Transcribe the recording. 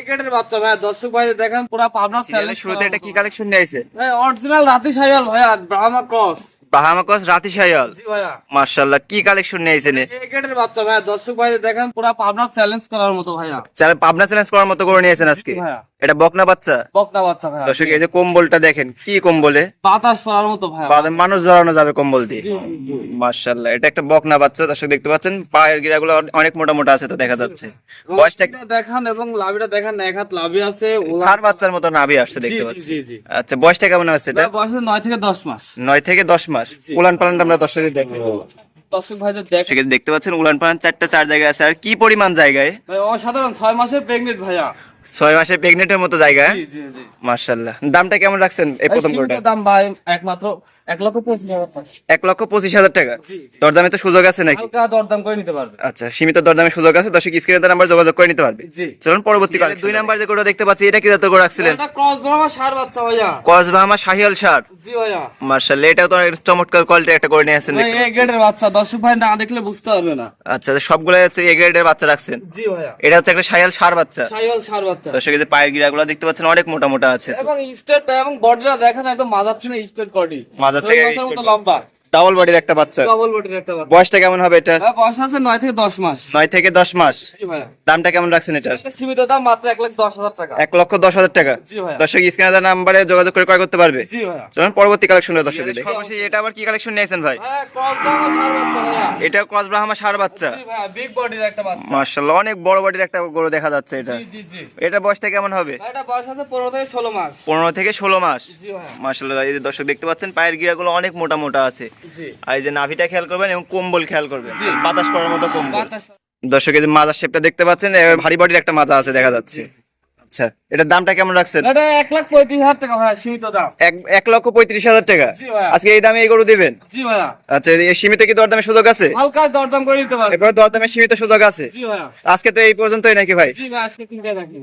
একেটের বাচ্চা ভাইয়া, দর্শক ভাই দেখেন পুরো পাবনা চ্যালেঞ্জ। শুরুতে এটা কি কালেকশন নিয়েছে? অরিজিনাল রাতি শাইওয়াল ভাইয়া, ব্রাহ্মা ক্রস। বাহামা ক্রস রাতি শাইওয়াল। জি ভাইয়া, মাশাআল্লাহ, কি কালেকশন নিয়েছেন? একেটের বাচ্চা ভাইয়া, দর্শক ভাই দেখেন পুরো পাবনা চ্যালেঞ্জ করার মতো ভাইয়া। পাবনা চ্যালেঞ্জ করার মতো করে নিয়েছেন আজকে। জি ভাইয়া, এটা বকনা বাচ্চা। বকনা বাচ্চা ভাইয়া। দর্শক এই যে কম্বলটা দেখেন, কি কম্বলে বাতাস পড়ার মতো ভাইয়া। মানুষ জড়ানো যাবে কম্বল দিয়ে। জি, জি। মাশাআল্লাহ, এটা একটা বকনা বাচ্চা। দর্শক দেখতে পাচ্ছেন পায়ের গিরাগুলো অনেক মোটা মোটা আছে তো দেখা যাচ্ছে। বয়সটা এটা দেখান এবং লাভিটা দেখান, এক হাত লাভি আছে। সার বাচ্চার মতো নাভি আসছে জি, দেখতে জি, পাচ্ছি। জি, জি। আচ্ছা, বয়সটা কেমন আছে এটা? ভাইয়া বয়স 9 থেকে 10 মাস। 9 থেকে 10 মাস। উলান পালানটা আমরা দর্শকদের দেখাবো। দর্শক ভাইদের দেখেন সেক্ষেত্রে দেখতে পাচ্ছেন উলান পালান 4টা 4 জায়গায় আছে। আর কি পরিমাণ জায়গায়? ভাই, অসাধারণ 6 মাসের প্রেগনেন্ট ভাইয়া। 6 মাসের প্রেগনেন্টের মতো জায়গা। জি, জি, জি। মাশাআল্লাহ, দামটা কেমন রাখছেন এই প্রথম কোটা? দাম ভাই একমাত্র 1,25,000 টাকা। 1,25,000 টাকা। জি, জি। দরদামে তো সুযোগ আছে নাকি? হালকা দরদাম করে নিতে পারবে। আচ্ছা, সীমিত দরদামে সুযোগ আছে। দর্শক স্ক্রিনে তার নাম্বার যোগাযোগ করে নিতে পারবে। জি। চলুন পরবর্তী কালে 2 নাম্বার যে কোটা দেখতে পাচ্ছি, এটা কি জাতের করে রাখছিলেন? এটা ক্রস ব্রাহ্মা ষাঁড় বাচ্চা ভাইয়া। কসবাহামা শাহিয়াল ষাঁড়। জি ভাইয়া। মাশাআল্লাহ, এটাও তো অনেক চমৎকার কোয়ালিটি একটা করে নিয়ে আসছেন ভাই দেখতে এই পাচ্ছি। গ্রেডের বাচ্চা, দর্শক ভাই না দেখলে বুঝতে পারবে না। আচ্ছা, সবগুলো হচ্ছে এ গ্রেডের বাচ্চা রাখছেন। জি ভাইয়া, এটা হচ্ছে একটা শাহিয়াল ষাঁড় বাচ্চা। শাহিওয়াল ষাঁড় বাচ্চা। দর্শক এই যে পায়ের গিরাগুলো দেখতে পাচ্ছেন অনেক মোটা মোটা আছে। এবং স্টেট এবং বডিটা দেখেন, একদম মাজার থেকে স্টেট বডি। মাজার থেকে মতো লম্বা। ডাবল বডির একটা বাচ্চা। ডবল বডির একটা বাচ্চা। বয়সটা কেমন হবে এটা? ভাই বয়স আছে 9 থেকে 10 মাস। 9 থেকে 10 মাস। জি ভাইয়া। দামটা কেমন রাখছেন এটার? একটা সীমিত দাম মাত্র 1,10,000 টাকা। 1,10,000 টাকা। জি ভাইয়া। দর্শক স্ক্রিনে নাম্বারে যোগাযোগ করে ক্রয় করতে পারবে। জি ভাইয়া। চলুন পরবর্তী কালেকশনে দর্শক দেখি। সর্বশেষ এটা আবার কি কালেকশন নিয়েছেন ভাই? হ্যাঁ, ক্রস ব্রাহ্মা ষাঁড় বাচ্চা ভাইয়া। এটা ক্রস ব্রাহ্মা ষাঁড় বাচ্চা। জি ভাইয়া, বিগ বডির একটা বাচ্চা। মাশাআল্লাহ, অনেক বড় বডির একটা গরু দেখা যাচ্ছে এটা। জি, জি, জি। এটা বয়সটা কেমন হবে? ভাই এটা বয়স আছে 15 থেকে 16 মাস। 15 থেকে 16 মাস। জি ভাইয়া। মাশাআল্লাহ, এই যে দর্শক দেখতে পাচ্ছেন পায়ের গিরাগুলো অনেক মোটা মোটা আছে। জি। আর এই যে নাভিটা খেয়াল করবেন এবং কম্বল খেয়াল করবেন, জি। বাতাস করার মতো কম্বল। বাতাস। দর্শক এই যে মাজার শেপটা দেখতে পাচ্ছেন, ভারী বডির একটা মাজা আছে দেখা যাচ্ছে। আচ্ছা, এটার দামটা কেমন রাখছেন? এটা 1,35,000 টাকা ভাইয়া, সীমিত দাম। 1,35,000 টাকা। জি ভাইয়া। আজকে এই দামে এই গরু দিবেন? জি ভাইয়া। আচ্ছা, এই সীমিত কি দরদামে সুযোগ আছে? হালকা দরদাম করে দিতে পারবে। এবার দরদামে সীমিত সুযোগ আছে। জি ভাইয়া। আজকে তো এই পর্যন্তই নাকি ভাই? জি ভাই, আজকে 3টা রাখি।